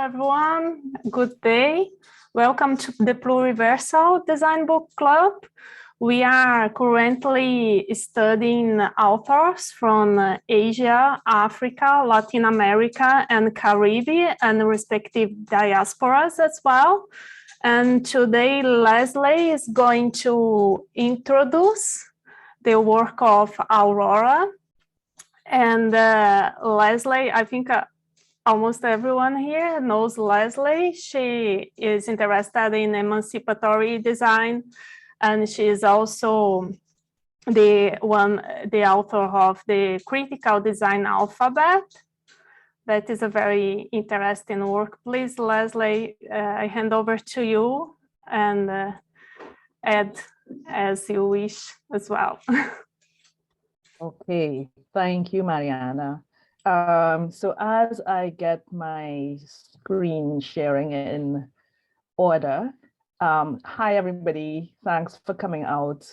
everyone. Good day. Welcome to the Pluriversal Design Book Club. We are currently studying authors from Asia, Africa, Latin America, and Caribbean, and respective diasporas as well. And today, Leslie is going to introduce the work of Aurora. And Leslie, I think almost everyone here knows Leslie. She is interested in emancipatory design, and she is also the author of the Critical Design Alphabet. That is a very interesting work. Please, Leslie, I hand over to you and add as you wish as well. Okay, thank you, Mariana. So as I get my screen sharing in order, hi everybody, thanks for coming out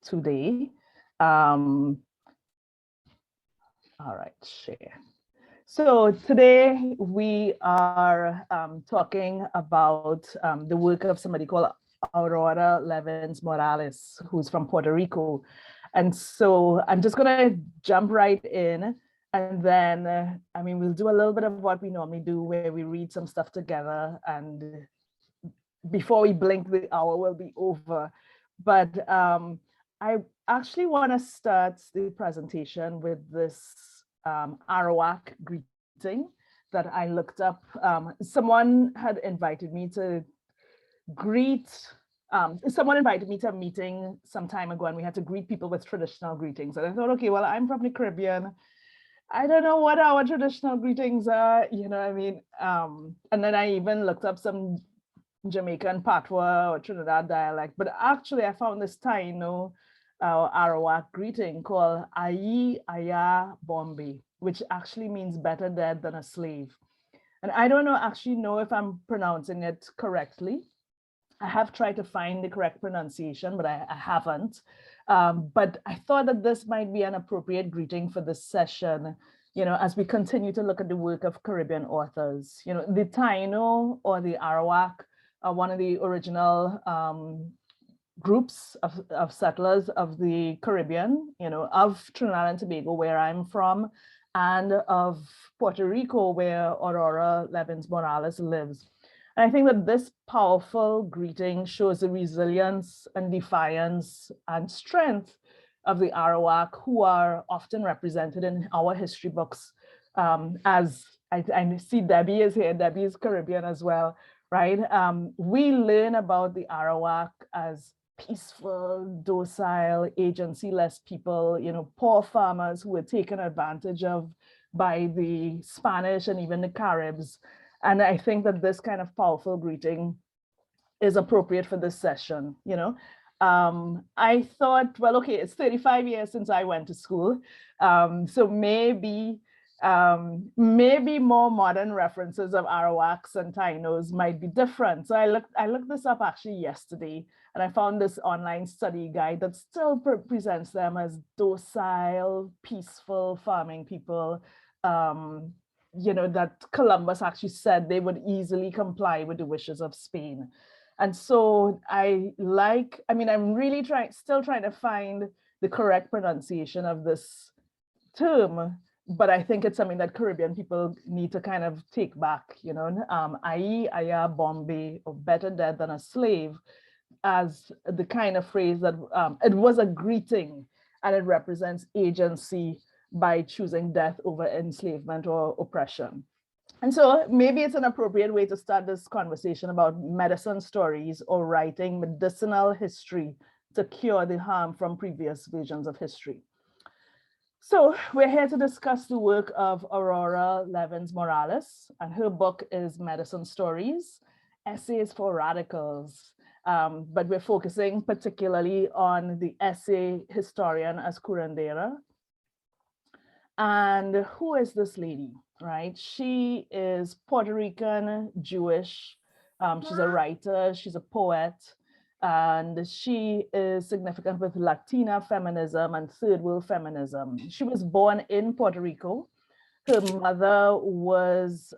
today. All right, share. So today we are talking about the work of somebody called Aurora Levins Morales, who's from Puerto Rico. And so I'm just gonna jump right in, and then, we'll do a little bit of what we normally do, where we read some stuff together, and before we blink, the hour will be over. But I actually wanna start the presentation with this Arawak greeting that I looked up. Someone had invited me to greet someone invited me to a meeting some time ago, and we had to greet people with traditional greetings. And I thought, okay, well, I'm from the Caribbean. I don't know what our traditional greetings are, you know what I mean? And then I even looked up some Jamaican patois or Trinidad dialect, but actually I found this Taino Arawak greeting called Ayi Aya Bombi, which actually means better dead than a slave. And I don't know if I'm pronouncing it correctly. I have tried to find the correct pronunciation, but I haven't. But I thought that this might be an appropriate greeting for this session, you know, as we continue to look at the work of Caribbean authors. You know, the Taino or the Arawak are one of the original groups of settlers of the Caribbean, you know, of Trinidad and Tobago, where I'm from, and of Puerto Rico, where Aurora Levins Morales lives. And I think that this powerful greeting shows the resilience and defiance and strength of the Arawak, who are often represented in our history books. As I see Debbie is here, Debbie is Caribbean as well, right? We learn about the Arawak as peaceful, docile, agency-less people, you know, poor farmers who were taken advantage of by the Spanish and even the Caribs. And I think that this kind of powerful greeting is appropriate for this session, you know. I thought, well, okay, it's 35 years since I went to school. So maybe more modern references of Arawaks and Tainos might be different. So I looked this up actually yesterday, and I found this online study guide that still presents them as docile, peaceful farming people. You know, that Columbus actually said they would easily comply with the wishes of Spain. And so I'm really still trying to find the correct pronunciation of this term, but I think it's something that Caribbean people need to kind of take back, you know, Ayi Aya Bombi, or better dead than a slave, as the kind of phrase that it was a greeting, and it represents agency by choosing death over enslavement or oppression. And so maybe it's an appropriate way to start this conversation about medicine stories or writing medicinal history to cure the harm from previous versions of history. So we're here to discuss the work of Aurora Levins Morales, and her book is Medicine Stories, Essays for Radicals. But we're focusing particularly on the essay historian as Curandera. And who is this lady, right? She is Puerto Rican, Jewish. She's a writer, she's a poet, and she is significant with Latina feminism and third world feminism. She was born in Puerto Rico. Her mother was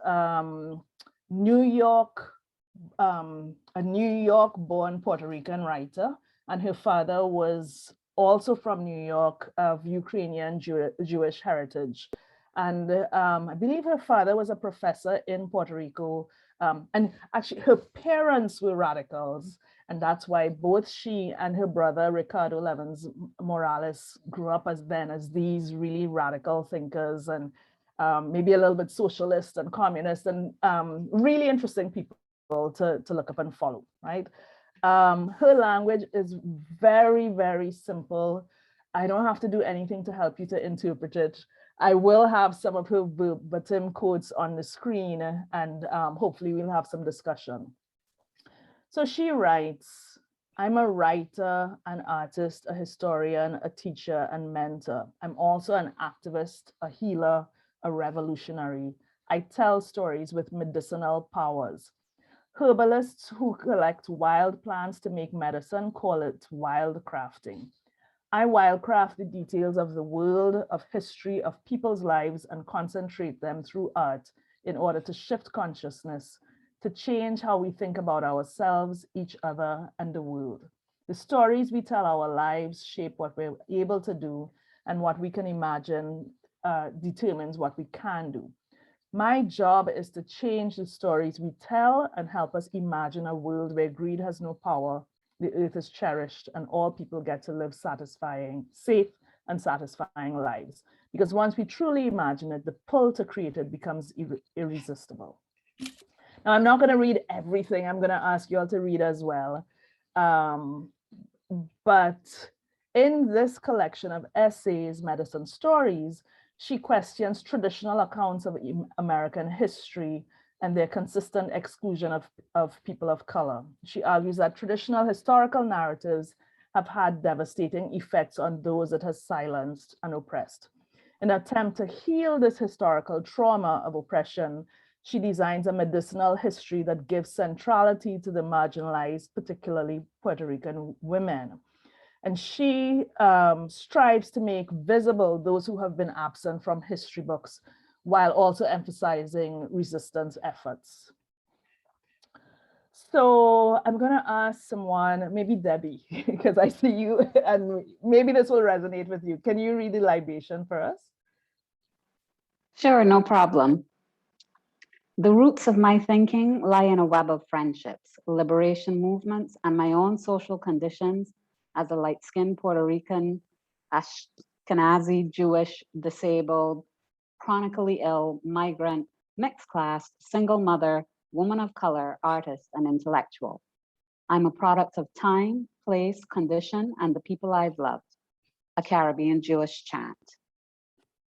a New York-born Puerto Rican writer, and her father was also from New York, of Ukrainian Jewish heritage. And I believe her father was a professor in Puerto Rico. And actually her parents were radicals. And that's why both she and her brother, Ricardo Levins Morales, grew up as these really radical thinkers, and maybe a little bit socialist and communist, and really interesting people to look up and follow, right? Her language is very, very simple. I don't have to do anything to help you to interpret it. I will have some of her verbatim quotes on the screen, and hopefully we'll have some discussion. So she writes, I'm a writer, an artist, a historian, a teacher, and mentor. I'm also an activist, a healer, a revolutionary. I tell stories with medicinal powers. Herbalists who collect wild plants to make medicine call it wildcrafting. I wildcraft the details of the world, of history, of people's lives, and concentrate them through art in order to shift consciousness, to change how we think about ourselves, each other, and the world. The stories we tell our lives shape what we're able to do, and what we can imagine determines what we can do. My job is to change the stories we tell and help us imagine a world where greed has no power, the earth is cherished, and all people get to live safe and satisfying lives. Because once we truly imagine it, the pull to create it becomes irresistible. Now, I'm not going to read everything. I'm going to ask you all to read as well. But in this collection of essays, Medicine Stories, she questions traditional accounts of American history and their consistent exclusion of people of color. She argues that traditional historical narratives have had devastating effects on those it has silenced and oppressed. In an attempt to heal this historical trauma of oppression, she designs a medicinal history that gives centrality to the marginalized, particularly Puerto Rican women. And she strives to make visible those who have been absent from history books, while also emphasizing resistance efforts. So I'm going to ask someone, maybe Debbie, because I see you, and maybe this will resonate with you. Can you read the libation for us? Sure, no problem. The roots of my thinking lie in a web of friendships, liberation movements, and my own social conditions as a light-skinned Puerto Rican, Ashkenazi, Jewish, disabled, chronically ill, migrant, mixed class, single mother, woman of color, artist, and intellectual. I'm a product of time, place, condition, and the people I've loved. A Caribbean Jewish chant.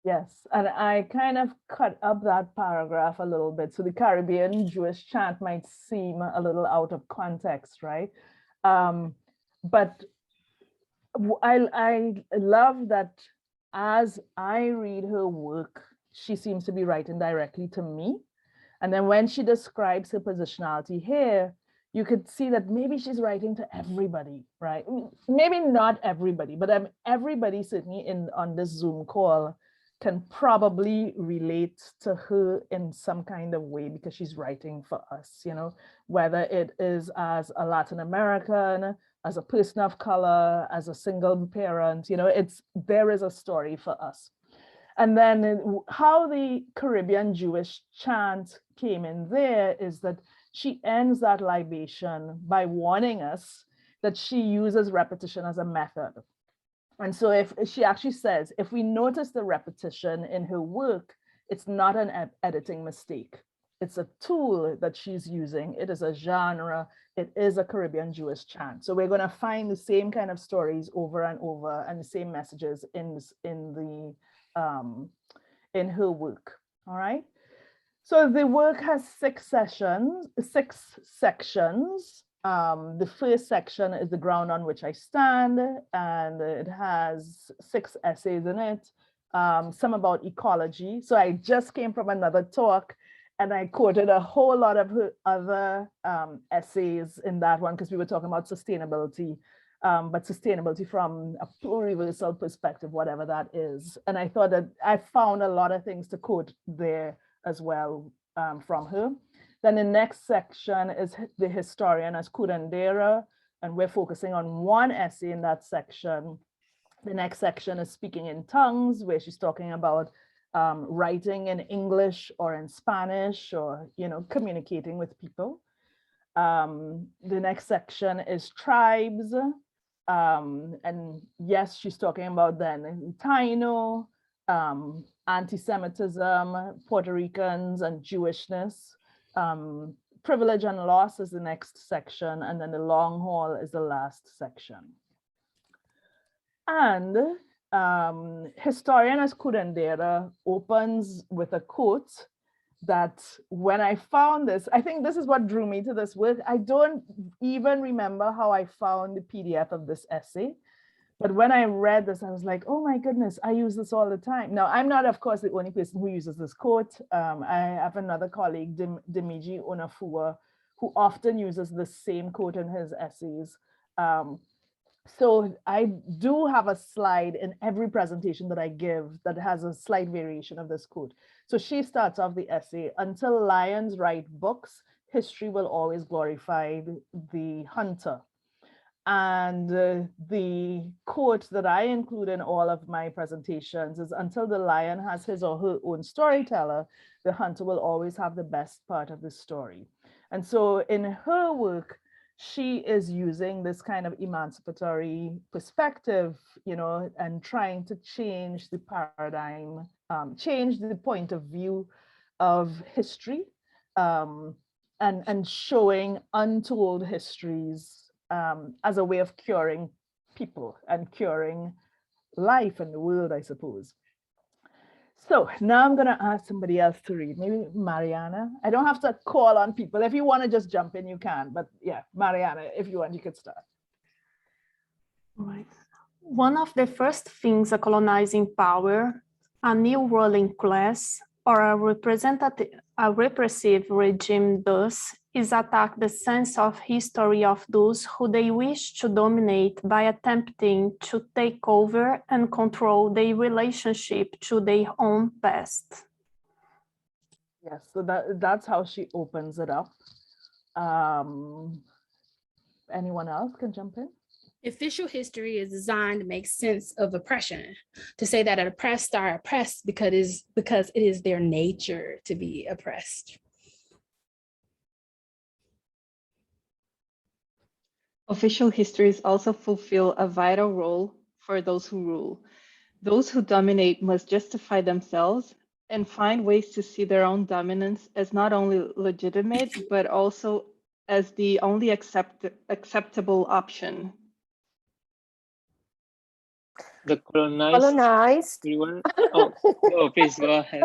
Yes, and I kind of cut up that paragraph a little bit. So the Caribbean Jewish chant might seem a little out of context, right? But I love that as I read her work, she seems to be writing directly to me. And then when she describes her positionality here, you could see that maybe she's writing to everybody, right? Maybe not everybody, but everybody certainly on this Zoom call can probably relate to her in some kind of way, because she's writing for us, you know, whether it is as a Latin American, as a person of color, as a single parent, you know, there is a story for us. And then how the Caribbean Jewish chant came in there is that she ends that libation by warning us that she uses repetition as a method. And so if she actually says, if we notice the repetition in her work, it's not an editing mistake. It's a tool that she's using. It is a genre. It is a Caribbean Jewish chant. So we're going to find the same kind of stories over and over, and the same messages in her work. All right. So the work has six sections. The first section is the ground on which I stand, and it has 6 essays in it, some about ecology. So I just came from another talk, and I quoted a whole lot of her other essays in that one, because we were talking about sustainability, but sustainability from a pluriversal perspective, whatever that is. And I thought that I found a lot of things to quote there as well from her. Then the next section is the historian as Curandera, and we're focusing on one essay in that section. The next section is speaking in tongues, where she's talking about writing in English or in Spanish, or communicating with people. The next section is tribes, and yes, she's talking about then Taino, anti-Semitism, Puerto Ricans, and Jewishness. Privilege and loss is the next section, and then the long haul is the last section. And historian as Curandera opens with a quote that when I found this, I think this is what drew me to this work. I don't even remember how I found the PDF of this essay, but when I read this, I was like, oh my goodness, I use this all the time. Now, I'm not, of course, the only person who uses this quote. I have another colleague, Demiji Onafua, who often uses the same quote in his essays. So I do have a slide in every presentation that I give that has a slight variation of this quote. So she starts off the essay, until lions write books, history will always glorify the hunter. And the quote that I include in all of my presentations is, until the lion has his or her own storyteller, the hunter will always have the best part of the story. And so in her work, she is using this kind of emancipatory perspective, and trying to change the paradigm, change the point of view of history, and showing untold histories as a way of curing people and curing life and the world, I suppose. So now I'm going to ask somebody else to read, maybe Mariana. I don't have to call on people. If you want to just jump in, you can. But yeah, Mariana, if you want, you could start. All right. One of the first things a colonizing power, a new ruling class, or a repressive regime does is attack the sense of history of those who they wish to dominate by attempting to take over and control their relationship to their own past. Yes, so that's how she opens it up. Anyone else can jump in? Official history is designed to make sense of oppression, to say that oppressed are oppressed because it is their nature to be oppressed. Official histories also fulfill a vital role for those who rule. Those who dominate must justify themselves and find ways to see their own dominance as not only legitimate, but also as the only acceptable option. The colonized. Oh, please go ahead.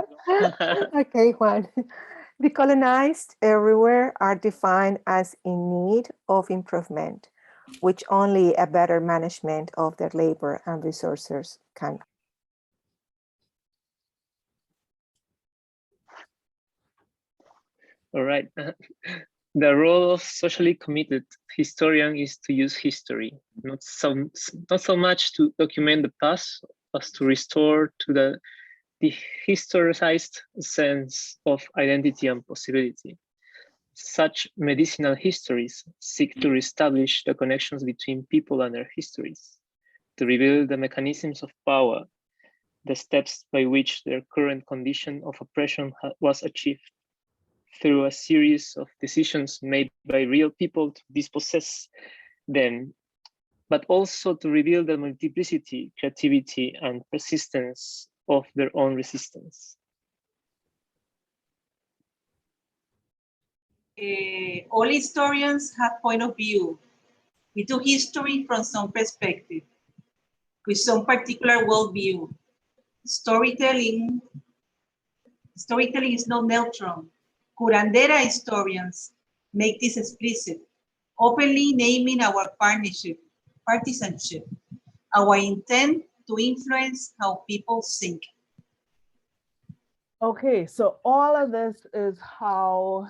Okay, Juan. The colonized everywhere are defined as in need of improvement, which only a better management of their labor and resources can. All right. The role of socially committed historian is to use history, not so much to document the past as to restore to the historicized sense of identity and possibility. Such medicinal histories seek to reestablish the connections between people and their histories, to reveal the mechanisms of power, the steps by which their current condition of oppression was achieved, through a series of decisions made by real people to dispossess them, but also to reveal the multiplicity, creativity, and persistence of their own resistance. All historians have point of view. We do history from some perspective, with some particular worldview. Storytelling is not neutral. Curandera historians make this explicit, openly naming our partisanship, our intent to influence how people think. Okay, so all of this is how,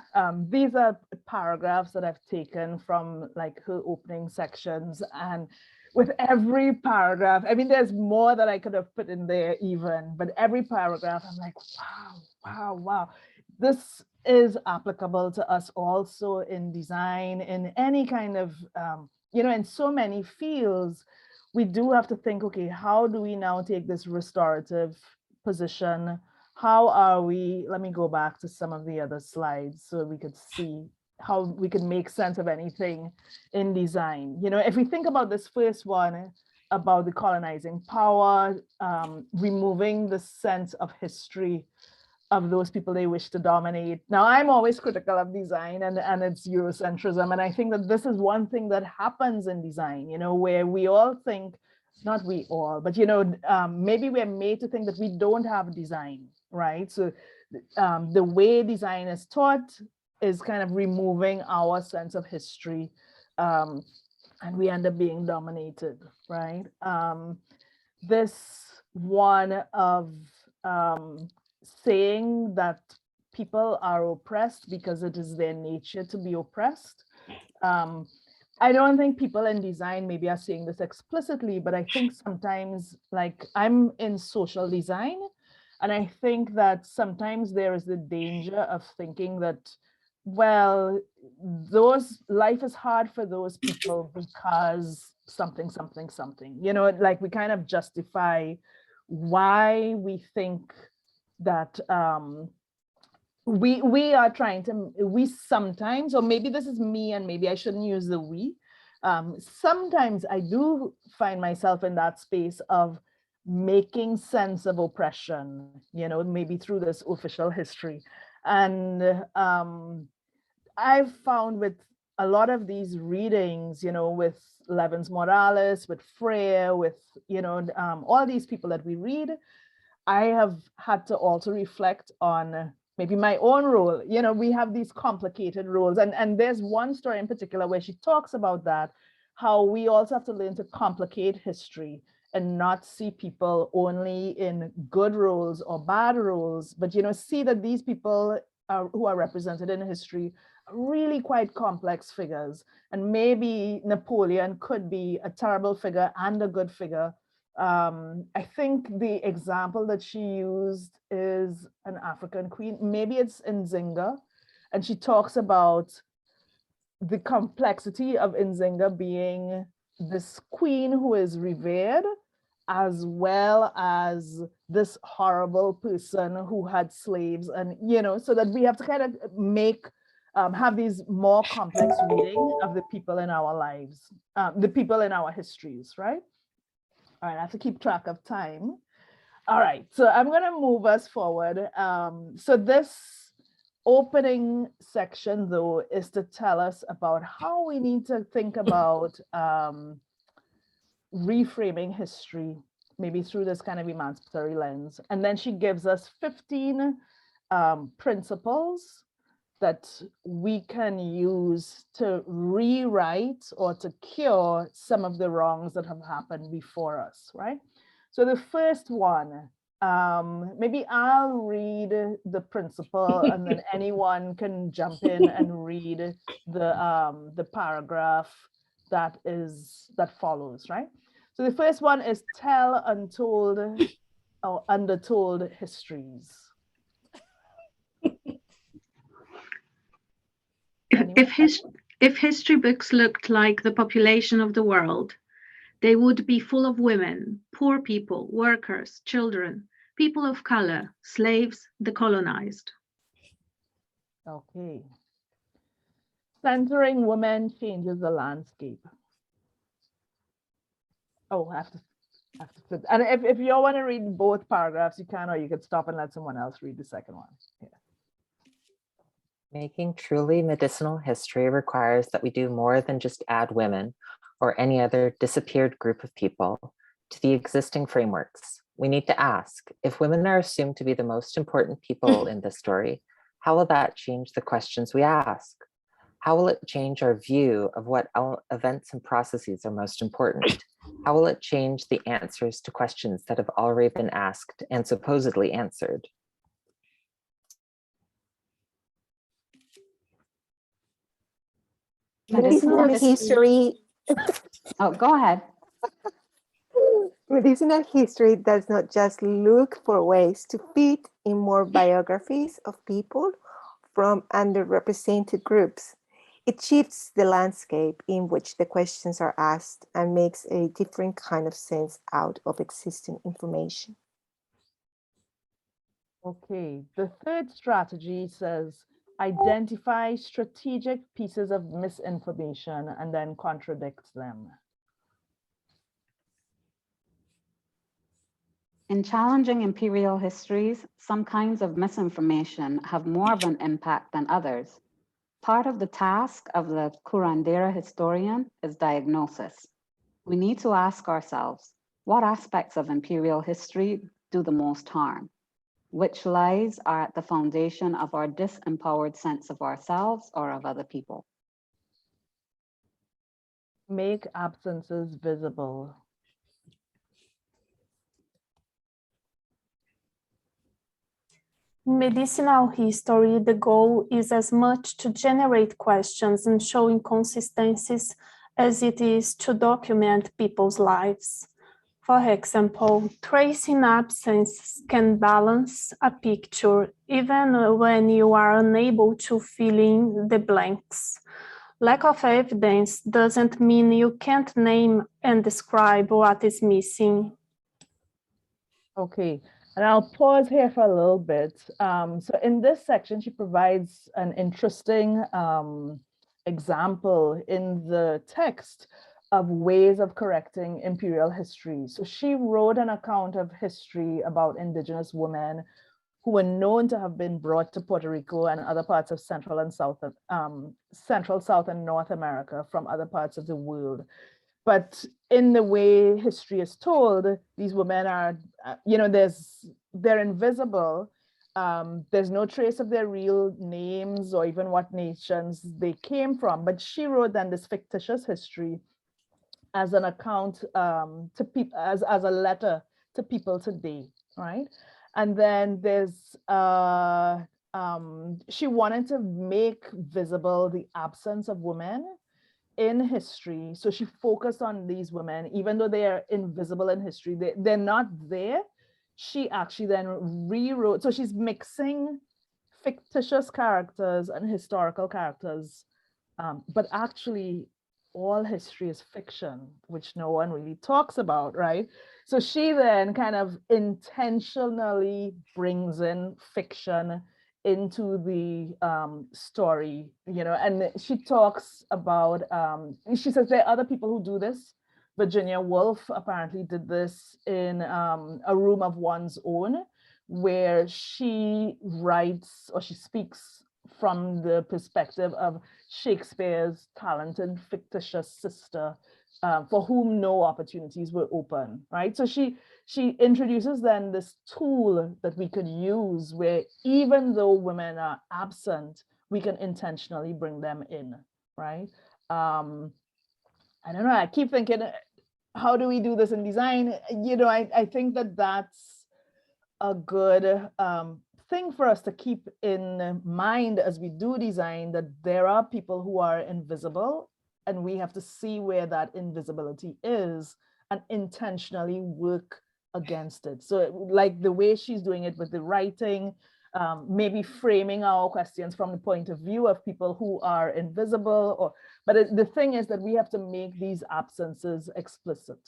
these are paragraphs that I've taken from like her opening sections, and with every paragraph, I mean, there's more that I could have put in there even, but every paragraph, I'm like, wow. This is applicable to us also in design, in any kind of, in so many fields. We do have to think, okay, how do we now take this restorative position? How are we, let me go back to some of the other slides so we could see how we can make sense of anything in design. If we think about this first one, about the colonizing power, removing the sense of history of those people they wish to dominate. Now, I'm always critical of design and its Eurocentrism. And I think that this is one thing that happens in design, where we all think, not we all, but, maybe we're made to think that we don't have design, right? So the way design is taught is kind of removing our sense of history, and we end up being dominated, right? This one of saying that people are oppressed because it is their nature to be oppressed. I don't think people in design maybe are saying this explicitly, but I think sometimes, like, I'm in social design, and I think that sometimes there is the danger of thinking that, well, life is hard for those people because something, like we kind of justify why we think that we are trying to, we sometimes, or maybe this is me and maybe I shouldn't use the we, sometimes I do find myself in that space of making sense of oppression, maybe through this official history. And I've found with a lot of these readings, with Levins Morales, with Freire, with, all these people that we read, I have had to also reflect on maybe my own role. We have these complicated roles. And there's one story in particular where she talks about that, how we also have to learn to complicate history and not see people only in good roles or bad roles, but, see that these people who are represented in history are really quite complex figures. And maybe Napoleon could be a terrible figure and a good figure. I think the example that she used is an African queen. Maybe it's Nzinga, and she talks about the complexity of Nzinga being this queen who is revered, as well as this horrible person who had slaves, and so that we have to kind of make have these more complex reading of the people in our lives, the people in our histories, right? All right, I have to keep track of time. All right, so I'm going to move us forward. So this opening section, though, is to tell us about how we need to think about reframing history, maybe through this kind of emancipatory lens. And then she gives us 15 principles that we can use to rewrite or to cure some of the wrongs that have happened before us, right? So the first one, maybe I'll read the principle and then anyone can jump in and read the paragraph that follows, right? So the first one is tell untold or undertold histories. If history books looked like the population of the world, they would be full of women, poor people, workers, children, people of color, slaves, the colonized. Okay. Centering women changes the landscape. Oh, I have to flip. And if you want to read both paragraphs, you can, or you could stop and let someone else read the second one. Yeah. Making truly medicinal history requires that we do more than just add women or any other disappeared group of people to the existing frameworks. We need to ask, if women are assumed to be the most important people in this story, how will that change the questions we ask? How will it change our view of what events and processes are most important? How will it change the answers to questions that have already been asked and supposedly answered? Medicinal history. Oh, go ahead. Medicinal history does not just look for ways to fit in more biographies of people from underrepresented groups. It shifts the landscape in which the questions are asked and makes a different kind of sense out of existing information. Okay, the third strategy says, identify strategic pieces of misinformation and then contradict them. In challenging imperial histories, some kinds of misinformation have more of an impact than others. Part of the task of the Curandera historian is diagnosis. We need to ask ourselves, what aspects of imperial history do the most harm? Which lies are at the foundation of our disempowered sense of ourselves or of other people? Make absences visible. In medicinal history, the goal is as much to generate questions and show inconsistencies as it is to document people's lives. For example, tracing absence can balance a picture even when you are unable to fill in the blanks. Lack of evidence doesn't mean you can't name and describe what is missing. Okay, and I'll pause here for a little bit. So in this section, she provides an interesting example in the text of ways of correcting imperial history. So she wrote an account of history about indigenous women who were known to have been brought to Puerto Rico and other parts of Central, South, and North America from other parts of the world. But in the way history is told, these women are, they're invisible. There's no trace of their real names or even what nations they came from. But she wrote then this fictitious history as an account to people, as a letter to people today, right? And then there's, she wanted to make visible the absence of women in history. So she focused on these women, even though they are invisible in history, they're not there. She actually then rewrote, so she's mixing fictitious characters and historical characters, but actually all history is fiction, which no one really talks about, right? So she then kind of intentionally brings in fiction into the story, and she talks about, she says there are other people who do this. Virginia Woolf apparently did this in A Room of One's Own, where she writes or she speaks from the perspective of Shakespeare's talented fictitious sister, for whom no opportunities were open, right? So she introduces then this tool that we could use where even though women are absent, we can intentionally bring them in, right? I don't know, I keep thinking, how do we do this in design? I think that that's a good thing for us to keep in mind as we do design, that there are people who are invisible and we have to see where that invisibility is and intentionally work against it. So like the way she's doing it with the writing, maybe framing our questions from the point of view of people who are invisible, but the thing is that we have to make these absences explicit.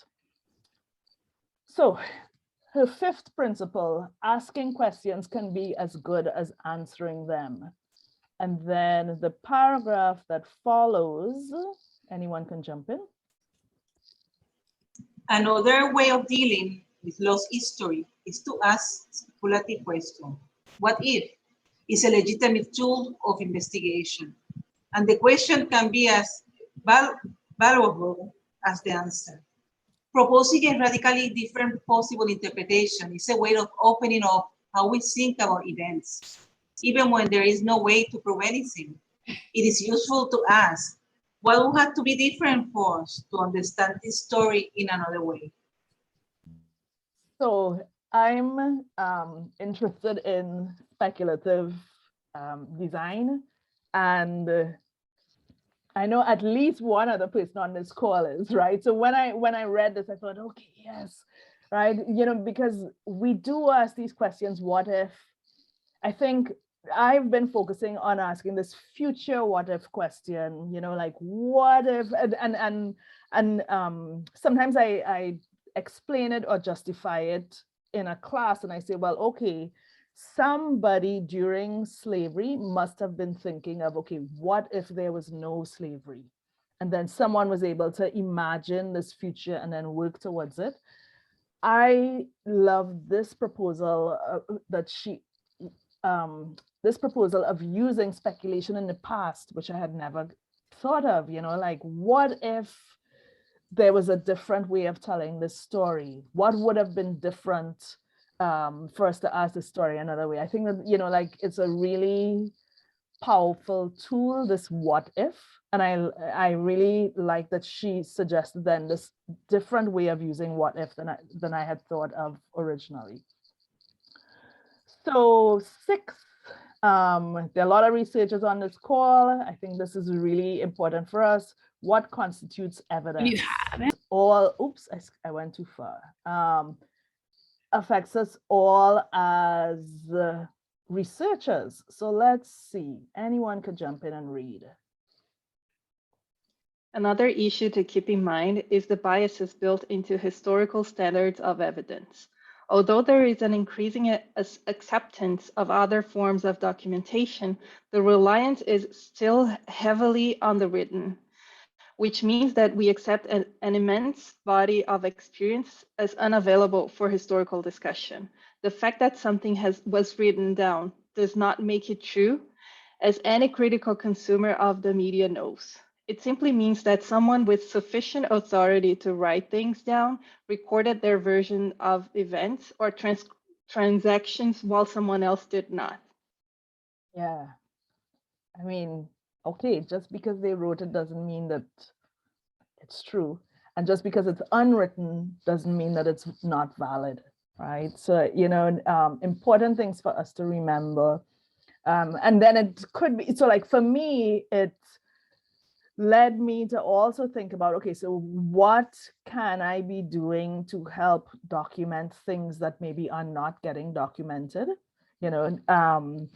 So her fifth principle, asking questions can be as good as answering them. And then the paragraph that follows, anyone can jump in. Another way of dealing with lost history is to ask speculative questions. What if is a legitimate tool of investigation? And the question can be as valuable as the answer. Proposing a radically different possible interpretation is a way of opening up how we think about events. Even when there is no way to prove anything, it is useful to ask, what would have to be different for us to understand this story in another way? So I'm interested in speculative design, and I know at least one other person on this call is, right? So when I read this, I thought, okay, yes, right? Because we do ask these questions, what if? I think I've been focusing on asking this future what if question, you know, like what if, and sometimes I explain it or justify it in a class, and I say, well, okay, somebody during slavery must have been thinking of, okay, what if there was no slavery? And then someone was able to imagine this future and then work towards it. I love this proposal that this proposal of using speculation in the past, which I had never thought of, you know, like what if there was a different way of telling this story? What would have been different for us to ask the story another way? I think that, you know, like it's a really powerful tool, this what if, and I really like that she suggested then this different way of using what if than I had thought of originally. So 6, there are a lot of researchers on this call. I think this is really important for us. What constitutes evidence? You have it. All, oops, I went too far. Affects us all as researchers. So let's see, anyone could jump in and read. Another issue to keep in mind is the biases built into historical standards of evidence. Although there is an increasing acceptance of other forms of documentation, the reliance is still heavily on the written, which means that we accept an immense body of experience as unavailable for historical discussion. The fact that something was written down does not make it true, as any critical consumer of the media knows. It simply means that someone with sufficient authority to write things down recorded their version of events or transactions while someone else did not. Yeah, I mean, okay, just because they wrote it doesn't mean that it's true. And just because it's unwritten doesn't mean that it's not valid, right? So, you know, important things for us to remember. And then it could be, so like for me, it led me to also think about, okay, so what can I be doing to help document things that maybe are not getting documented, you know,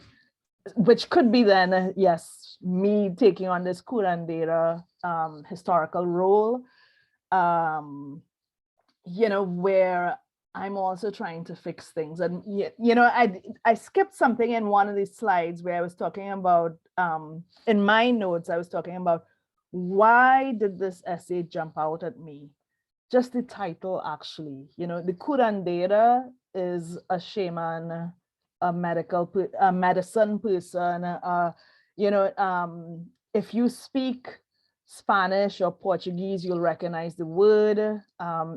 which could be then, yes, me taking on this Curandera historical role, you know, where I'm also trying to fix things. And, you know, I skipped something in one of these slides where I was talking about, in my notes, I was talking about why did this essay jump out at me? Just the title, actually. You know, the Curandera is a shaman, a medicine person. You know, if you speak Spanish or Portuguese, you'll recognize the word.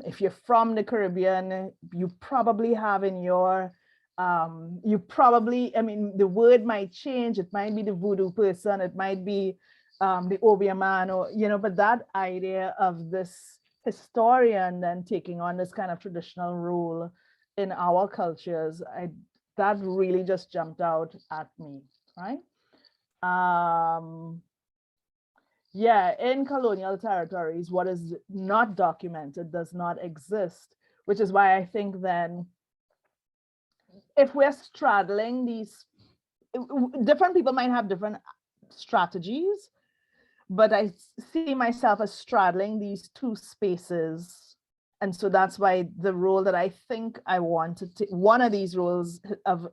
If you're from the Caribbean, you probably have in your, I mean, the word might change. It might be the voodoo person. It might be the Obeah man, or, you know, but that idea of this historian then taking on this kind of traditional role in our cultures, that really just jumped out at me, right? Yeah, in colonial territories, what is not documented does not exist, which is why I think then if we're straddling these, different people might have different strategies, but I see myself as straddling these two spaces. And so that's why the role that I think I want to take, one of these roles of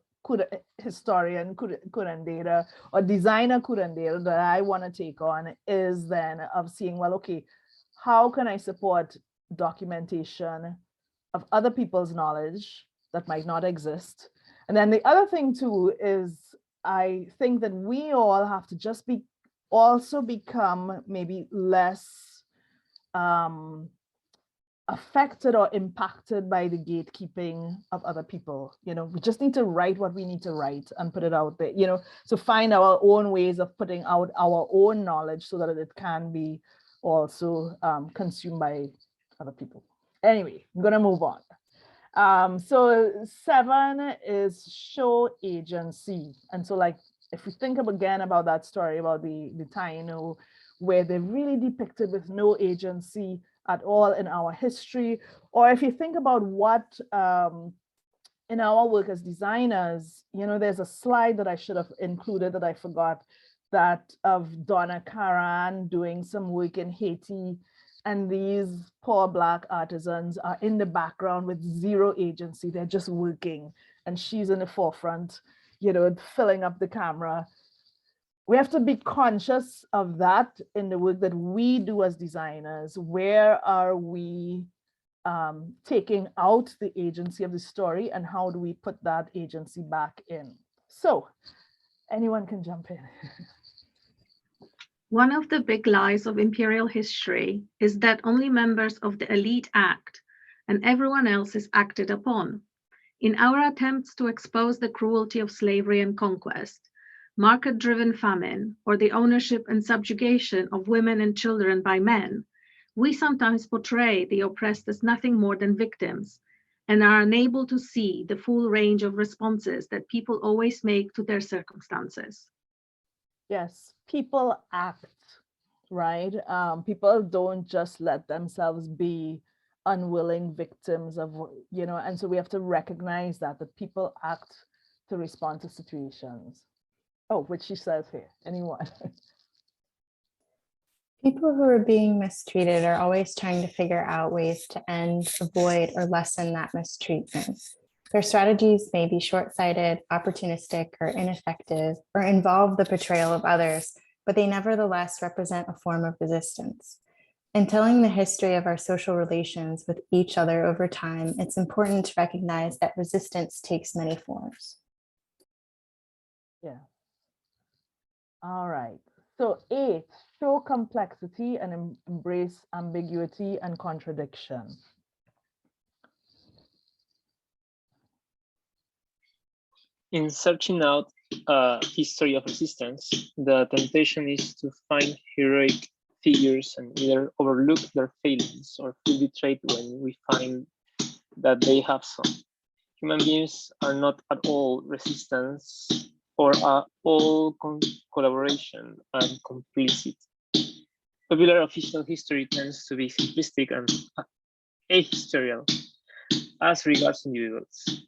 historian Curandera or designer Curandera that I want to take on is then of seeing, well, okay, how can I support documentation of other people's knowledge that might not exist? And then the other thing too is I think that we all have to just also become maybe less affected or impacted by the gatekeeping of other people. You know, we just need to write what we need to write and put it out there, you know, so find our own ways of putting out our own knowledge so that it can be also consumed by other people. Anyway, I'm gonna move on. So 7 is show agency. And so like, if we think again about that story about the Taino, where they're really depicted with no agency at all in our history, or if you think about what in our work as designers, you know, there's a slide that I should have included that I forgot, that of Donna Karan doing some work in Haiti. And these poor Black artisans are in the background with zero agency. They're just working. And she's in the forefront, you know, filling up the camera. We have to be conscious of that in the work that we do as designers. Where are we taking out the agency of the story, and how do we put that agency back in? So anyone can jump in. One of the big lies of imperial history is that only members of the elite act and everyone else is acted upon. In our attempts to expose the cruelty of slavery and conquest, market-driven famine, or the ownership and subjugation of women and children by men, we sometimes portray the oppressed as nothing more than victims and are unable to see the full range of responses that people always make to their circumstances. Yes, people act, right? People don't just let themselves be unwilling victims of, you know, and so we have to recognize that people act to respond to situations. Oh, which she says here, anyone? People who are being mistreated are always trying to figure out ways to end, avoid, or lessen that mistreatment. Their strategies may be short-sighted, opportunistic, or ineffective, or involve the portrayal of others, but they nevertheless represent a form of resistance. In telling the history of our social relations with each other over time, it's important to recognize that resistance takes many forms. Yeah. All right. So 8, show complexity and embrace ambiguity and contradiction. In searching out a history of resistance, the temptation is to find heroic figures and either overlook their failings or feel betrayed when we find that they have some. Human beings are not at all resistance or are all collaboration and complicit. Popular official history tends to be simplistic and ahistorical as regards individuals.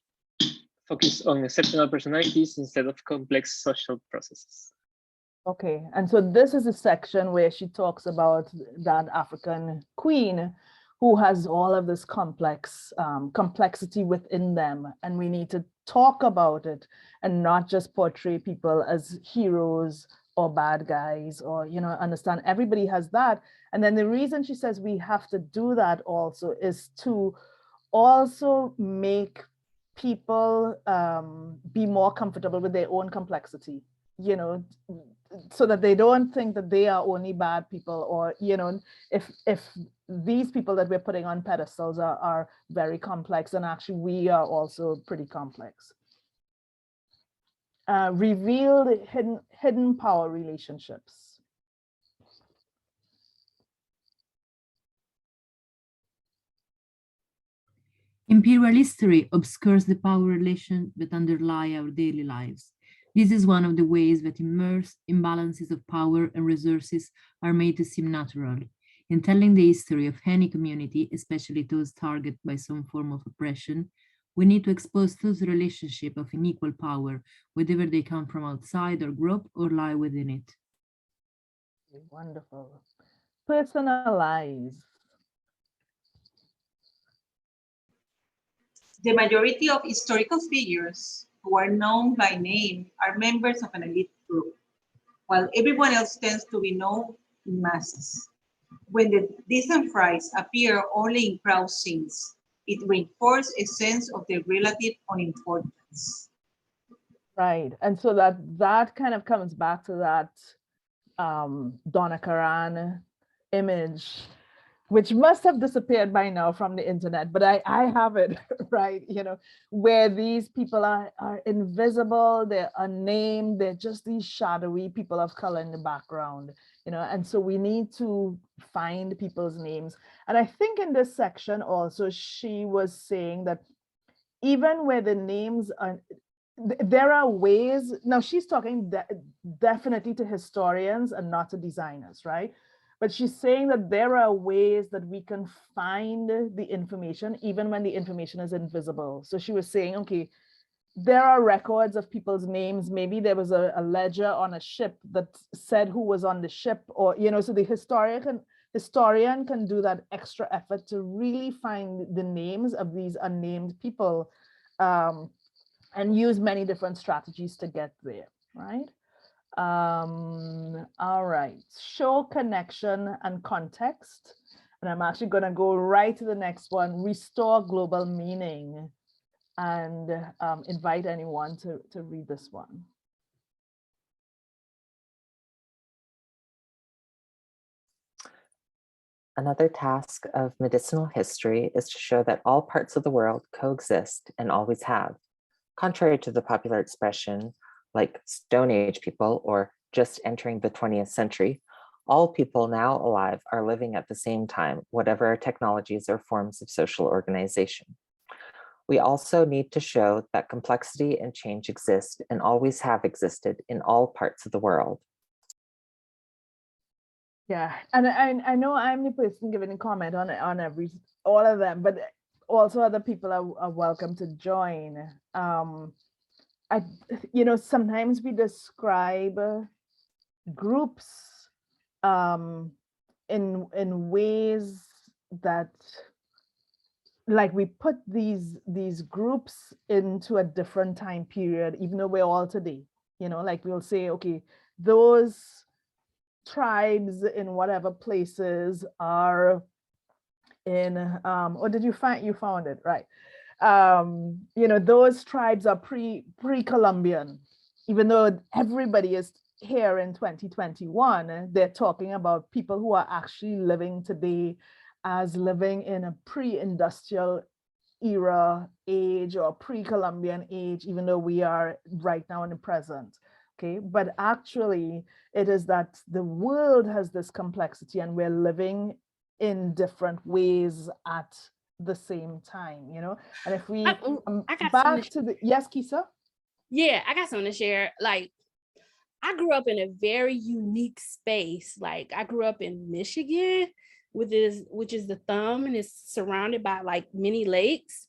Focus on exceptional personalities instead of complex social processes. Okay, and so this is a section where she talks about that African queen who has all of this complexity within them, and we need to talk about it and not just portray people as heroes or bad guys, or, you know, understand everybody has that. And then the reason she says we have to do that also is to also make people be more comfortable with their own complexity, you know, so that they don't think that they are only bad people, or, you know, if these people that we're putting on pedestals are very complex, and actually we are also pretty complex. Reveal the hidden power relationships. Imperial history obscures the power relations that underlie our daily lives. This is one of the ways that imbalances of power and resources are made to seem natural. In telling the history of any community, especially those targeted by some form of oppression, we need to expose those relationships of unequal power, whether they come from outside our group or lie within it. Wonderful. Personalize. The majority of historical figures who are known by name are members of an elite group, while everyone else tends to be known in masses. When the disenfranchised appear only in crowd scenes, it reinforces a sense of their relative unimportance. Right, and so that kind of comes back to that Donna Karan image, which must have disappeared by now from the internet, but I have it, right? You know, where these people are invisible, they're unnamed, they're just these shadowy people of color in the background, you know, and so we need to find people's names. And I think in this section also, she was saying that even where the names are, there are ways, now she's talking definitely to historians and not to designers, right? But she's saying that there are ways that we can find the information even when the information is invisible. So she was saying, okay, there are records of people's names. Maybe there was a ledger on a ship that said who was on the ship, or, you know, so the historian can do that extra effort to really find the names of these unnamed people, and use many different strategies to get there, right? All right, show connection and context. And I'm actually going to go right to the next one, restore global meaning, and invite anyone to read this one. Another task of medicinal history is to show that all parts of the world coexist and always have. Contrary to the popular expression, like Stone Age people or just entering the 20th century, all people now alive are living at the same time, whatever our technologies or forms of social organization. We also need to show that complexity and change exist and always have existed in all parts of the world. Yeah, and I know I'm the person giving a comment on all of them, but also other people are welcome to join. You know, sometimes we describe groups in ways that, like, we put these groups into a different time period, even though we're all today. You know, like we'll say, okay, those tribes in whatever places are in, or did you found it, right? You know, those tribes are pre-Columbian, even though everybody is here in 2021, they're talking about people who are actually living today as living in a pre-industrial era age or pre-Columbian age, even though we are right now in the present. Okay, but actually it is that the world has this complexity and we're living in different ways at the same time, you know. And if we back to the, yes, Kisa? Yeah, I got something to share. Like, I grew up in a very unique space. Like, I grew up in Michigan, which is the thumb, and it's surrounded by like many lakes.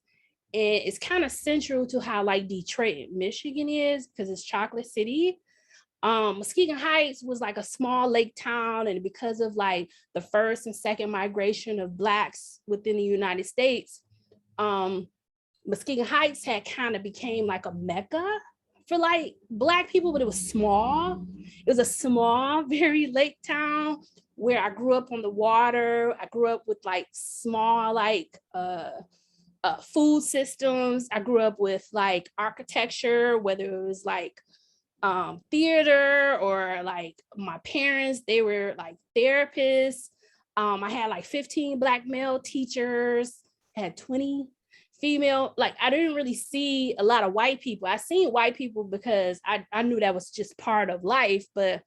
And it's kind of central to how like Detroit, Michigan is, because it's Chocolate City. Muskegon Heights was like a small lake town, and because of like the first and second migration of Blacks within the United States, Muskegon Heights had kind of became like a mecca for like Black people, but it was small. It was a small, very lake town where I grew up on the water. I grew up with like small like food systems. I grew up with like architecture, whether it was like theater or like my parents, they were like therapists. I had like 15 Black male teachers, had 20 female. Like, I didn't really see a lot of white people. I seen white people because I knew that was just part of life, but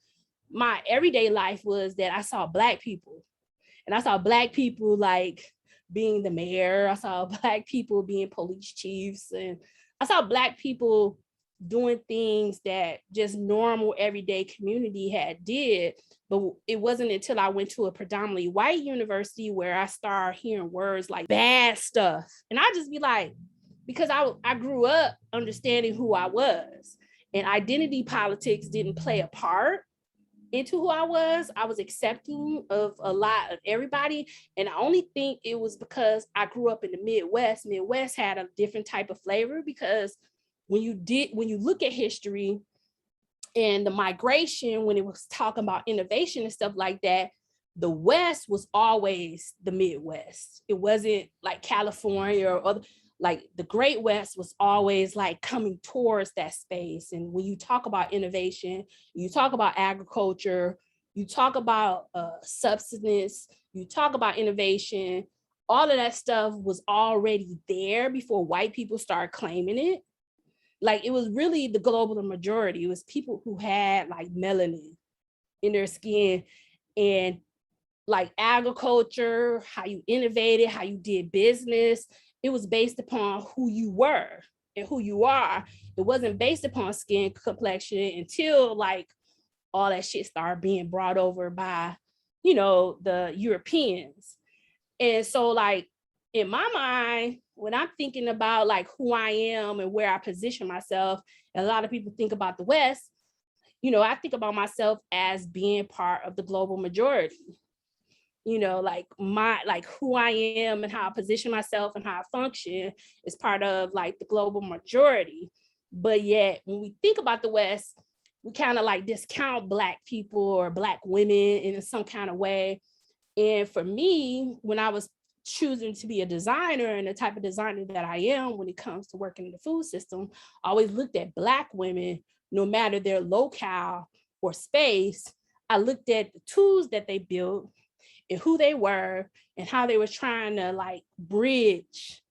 my everyday life was that I saw Black people, and I saw Black people like being the mayor. I saw Black people being police chiefs, and I saw Black people doing things that just normal everyday community had did. But it wasn't until I went to a predominantly white university where I started hearing words like bad stuff. And I just be like, because I grew up understanding who I was, and identity politics didn't play a part into who I was accepting of a lot of everybody. And I only think it was because I grew up in the Midwest. Midwest had a different type of flavor, because when you look at history and the migration, when it was talking about innovation and stuff like that, the West was always the Midwest. It wasn't like California or other, like the Great West was always like coming towards that space. And when you talk about innovation, you talk about agriculture, you talk about subsistence, you talk about innovation, all of that stuff was already there before white people started claiming it. Like, it was really the global majority. It was people who had like melanin in their skin, and like agriculture, how you innovated, how you did business. It was based upon who you were and who you are. It wasn't based upon skin complexion until like all that shit started being brought over by, you know, the Europeans. And so like in my mind, when I'm thinking about like who I am and where I position myself, and a lot of people think about the West, you know, I think about myself as being part of the global majority. You know, like who I am and how I position myself and how I function is part of like the global majority. But yet when we think about the West, we kind of like discount Black people or Black women in some kind of way. And for me, when I was choosing to be a designer and the type of designer that I am when it comes to working in the food system, I always looked at Black women, no matter their locale or space. I looked at the tools that they built and who they were and how they were trying to like bridge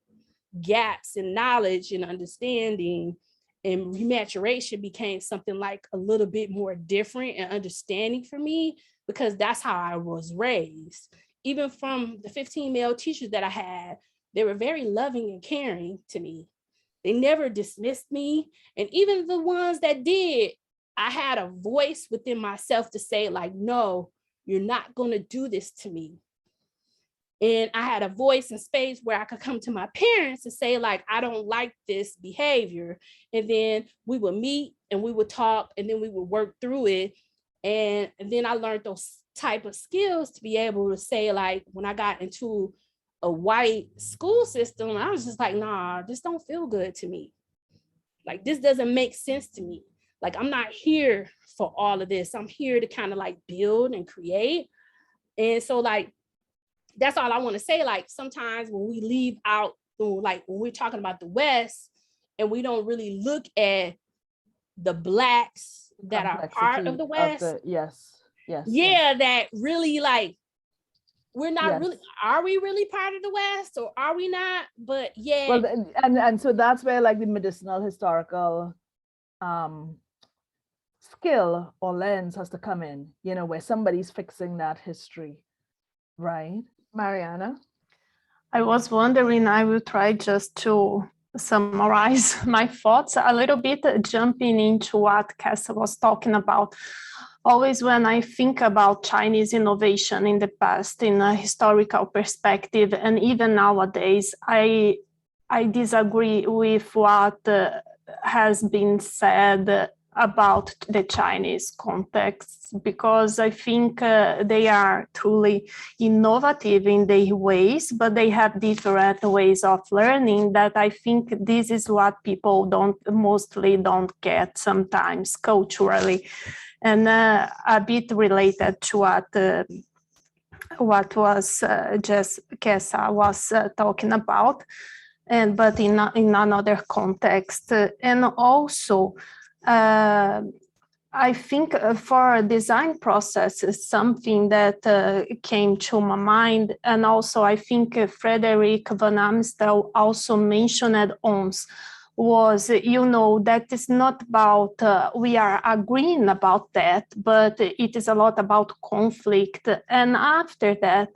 gaps in knowledge and understanding, and rematuration became something like a little bit more different and understanding for me, because that's how I was raised. Even from the 15 male teachers that I had, they were very loving and caring to me. They never dismissed me. And even the ones that did, I had a voice within myself to say like, no, you're not gonna do this to me. And I had a voice and space where I could come to my parents and say like, I don't like this behavior. And then we would meet and we would talk and then we would work through it. And then I learned those type of skills to be able to say like, when I got into a white school system, I was just like, nah, this don't feel good to me. Like, this doesn't make sense to me. Like, I'm not here for all of this. I'm here to kind of like build and create. And so like, that's all I want to say. Like, sometimes when we leave out, like when we're talking about the West and we don't really look at the Blacks that are part of the West. Yes. That really like, we're not really, are we really part of the West or are we not? But yeah. Well, and so that's where like the medicinal historical skill or lens has to come in, you know, where somebody's fixing that history, right? Mariana? I was wondering, I will try just to summarize my thoughts a little bit, jumping into what Kessa was talking about. Always when I think about Chinese innovation in the past, in a historical perspective, and even nowadays, I disagree with what has been said about the Chinese context, because I think they are truly innovative in their ways, but they have different ways of learning that I think this is what people mostly don't get sometimes culturally. And a bit related to what was just Kessa was talking about, but in another context. And also, I think for design process is something that came to my mind. And also, I think Frederick Van Amstel also mentioned once, was, you know, that it's not about, we are agreeing about that, but it is a lot about conflict. And after that,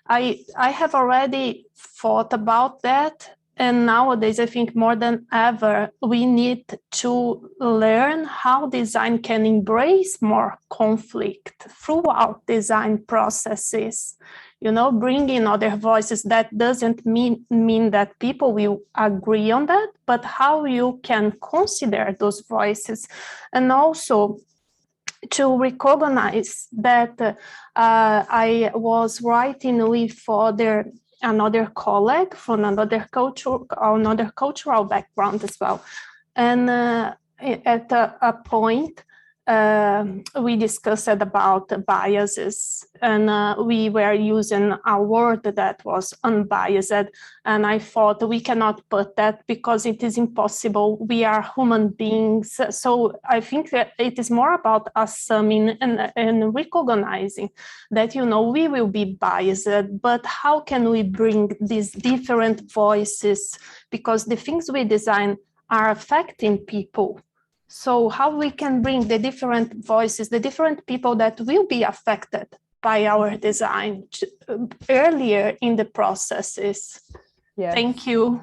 I have already thought about that. And nowadays, I think more than ever, we need to learn how design can embrace more conflict throughout design processes. You know, bringing other voices. That doesn't mean that people will agree on that, but how you can consider those voices. And also to recognize that I was writing with another colleague from another cultural background as well. And at a point, we discussed about biases, and we were using a word that was unbiased. And I thought we cannot put that because it is impossible. We are human beings. So I think that it is more about assuming and recognizing that, you know, we will be biased, but how can we bring these different voices? Because the things we design are affecting people. So how we can bring the different voices, the different people that will be affected by our design earlier in the processes. Yes. Thank you.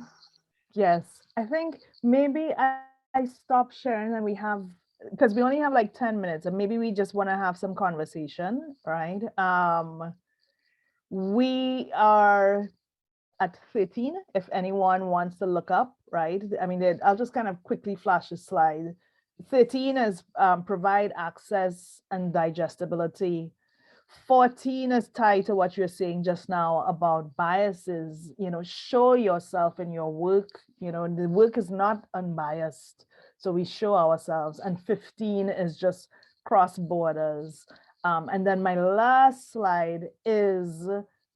Yes, I think maybe I stop sharing and we have because we only have like 10 minutes and maybe we just want to have some conversation, right? We are at 13, if anyone wants to look up, right? I mean, I'll just kind of quickly flash a slide. 13 is provide access and digestibility. 14 is tied to what you're saying just now about biases. You know, show yourself in your work. You know, the work is not unbiased, so we show ourselves. And 15 is just cross borders. And then my last slide is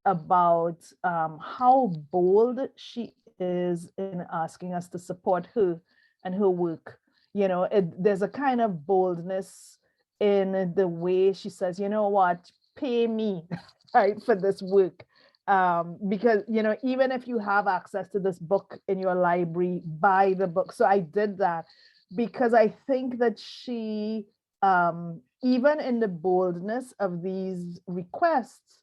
about how bold she is in asking us to support her and her work. You know, there's a kind of boldness in the way she says, you know what, pay me, right, for this work. Because, you know, even if you have access to this book in your library, buy the book. So I did that because I think that she, even in the boldness of these requests,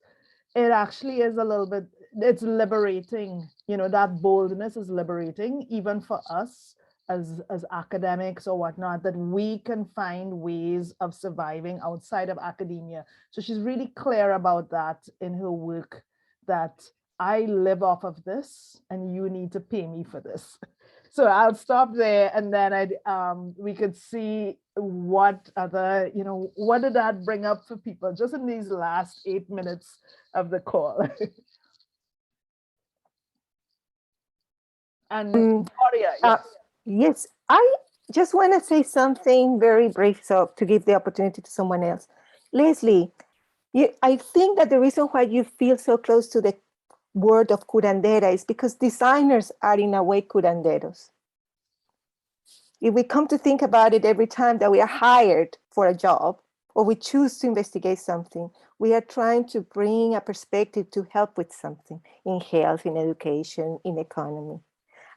it actually is a little bit, it's liberating. You know, that boldness is liberating, even for us as academics or whatnot, that we can find ways of surviving outside of academia. So she's really clear about that in her work, that I live off of this and you need to pay me for this. So I'll stop there, and then we could see what other, you know, what did that bring up for people just in these last 8 minutes of the call. And Gloria, yes. Yes, I just want to say something very brief, so to give the opportunity to someone else. Leslie, I think that the reason why you feel so close to the word of curandera is because designers are in a way curanderos. If we come to think about it, every time that we are hired for a job or we choose to investigate something, we are trying to bring a perspective to help with something in health, in education, in economy.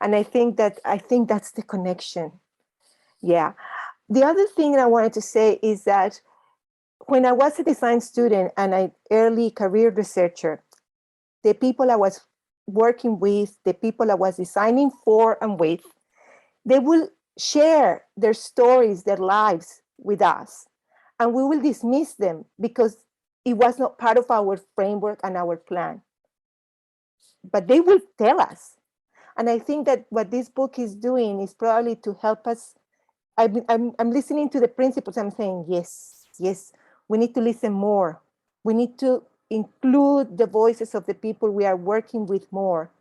And I think that's the connection. Yeah. The other thing that I wanted to say is that when I was a design student and an early career researcher, the people I was working with, the people I was designing for and with, they will share their stories, their lives with us. And we will dismiss them because it was not part of our framework and our plan. But they will tell us. And I think that what this book is doing is probably to help us. I'm listening to the principles. I'm saying, yes, we need to listen more. We need to include the voices of the people we are working with more,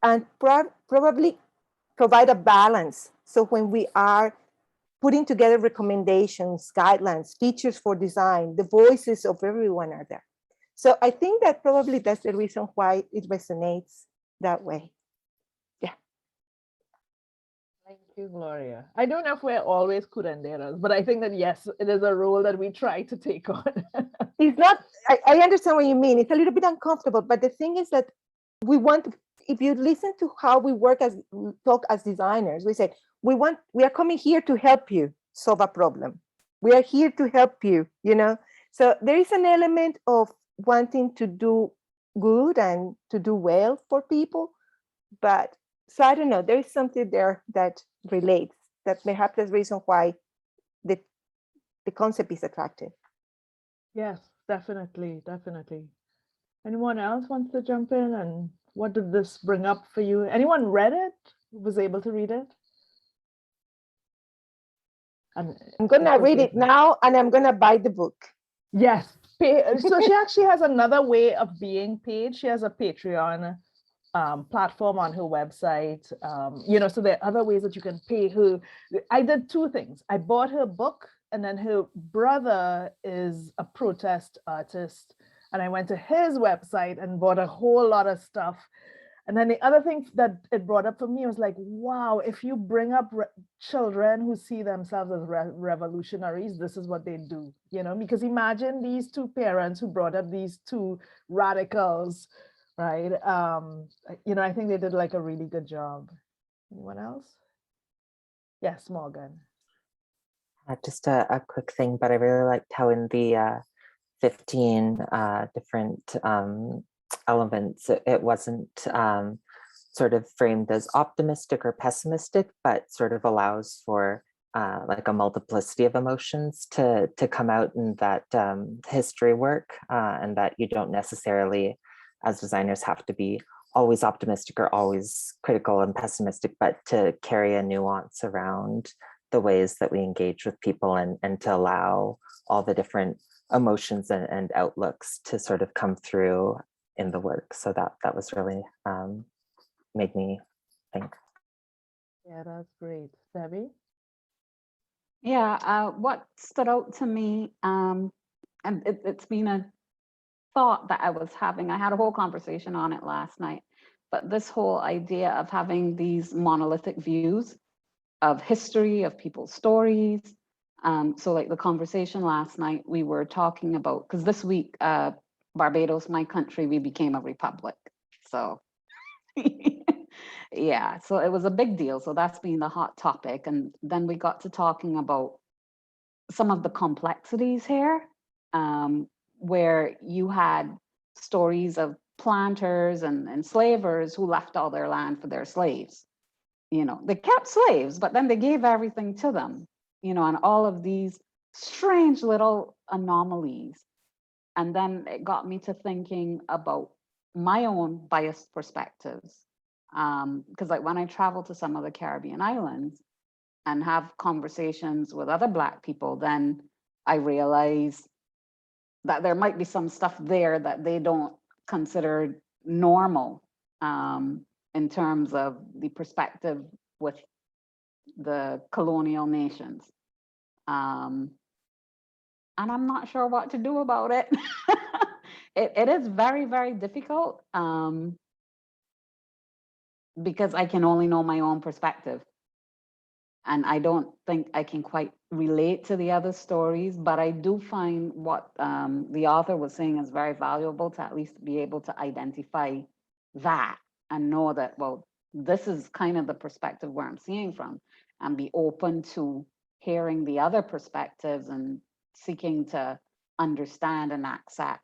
and probably provide a balance. So when we are putting together recommendations, guidelines, features for design, the voices of everyone are there. So I think that probably that's the reason why it resonates that way. Thank you, Gloria. I don't know if we're always curanderas, but I think that, yes, it is a role that we try to take on. It's not, I understand what you mean. It's a little bit uncomfortable, but the thing is that we want, if you listen to how we talk as designers, we say, we are coming here to help you solve a problem. We are here to help you, you know? So there is an element of wanting to do good and to do well for people, but so I don't know, there is something there that relates, that perhaps that's the reason why the concept is attractive. Yes, definitely. Anyone else wants to jump in? And what did this bring up for you? Anyone read it? Was able to read it? I'm gonna read it now, and I'm gonna buy the book. Yes. So she actually has another way of being paid. She has a Patreon platform on her website. You know, so there are other ways that you can pay her. I did two things. I bought her book, and then her brother is a protest artist, and I went to his website and bought a whole lot of stuff. And then the other thing that it brought up for me was like, wow, if you bring up children who see themselves as revolutionaries, this is what they do, you know, because imagine these two parents who brought up these two radicals, right? You know, I think they did like a really good job. Anyone else? Yes, Morgan. Just a quick thing, but I really liked how in the 15 different elements, it wasn't sort of framed as optimistic or pessimistic, but sort of allows for like a multiplicity of emotions to come out in that history work, and that you don't necessarily, as designers, have to be always optimistic or always critical and pessimistic, but to carry a nuance around the ways that we engage with people, and to allow all the different emotions and outlooks to sort of come through in the work. So that was really made me think. Yeah, that's great. Debbie? Yeah, what stood out to me, and it's been a thought that I was having. I had a whole conversation on it last night, but this whole idea of having these monolithic views of history, of people's stories. So like the conversation last night, we were talking about, because this week, Barbados, my country, we became a republic. So yeah, so it was a big deal. So that's been the hot topic. And then we got to talking about some of the complexities here, where you had stories of planters and enslavers who left all their land for their slaves. You know, they kept slaves, but then they gave everything to them, you know, and all of these strange little anomalies. And then it got me to thinking about my own biased perspectives. Because like when I travel to some of the Caribbean islands and have conversations with other Black people, then I realize that there might be some stuff there that they don't consider normal, in terms of the perspective with the colonial nations. And I'm not sure what to do about it. It is very, very difficult, because I can only know my own perspective. And I don't think I can quite relate to the other stories, but I do find what the author was saying is very valuable, to at least be able to identify that and know that, well, this is kind of the perspective where I'm seeing from, and be open to hearing the other perspectives and seeking to understand and accept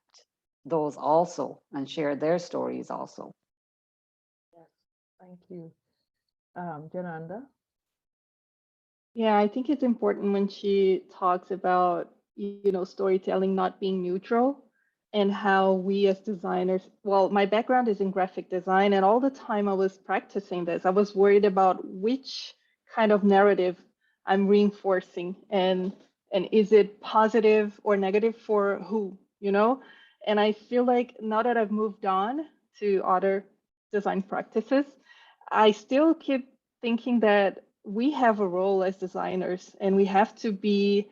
those also, and share their stories also. Yes, thank you. Jananda? Yeah, I think it's important when she talks about, storytelling not being neutral, and how we as designers, well, my background is in graphic design, and all the time I was practicing this, I was worried about which kind of narrative I'm reinforcing, and is it positive or negative for who, And I feel like now that I've moved on to other design practices, I still keep thinking that we have a role as designers, and we have to be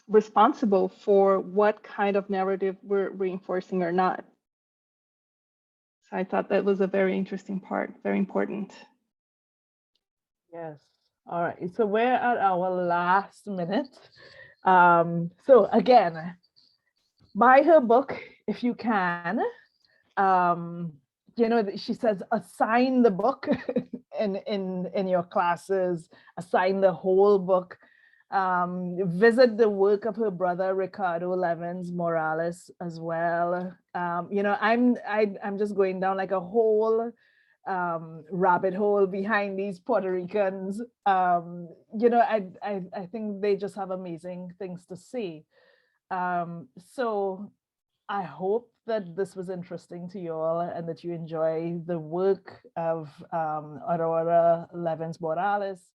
responsible for what kind of narrative we're reinforcing or not. So I thought that was a very interesting part, very important. Yes. All right. So we're at our last minute. So again, buy her book if you can. She says assign the book in your classes, assign the whole book. Visit the work of her brother Ricardo Levins Morales as well. I'm just going down like a whole rabbit hole behind these Puerto Ricans. I think they just have amazing things to say. So I hope that this was interesting to you all, and that you enjoy the work of Aurora Levins Morales.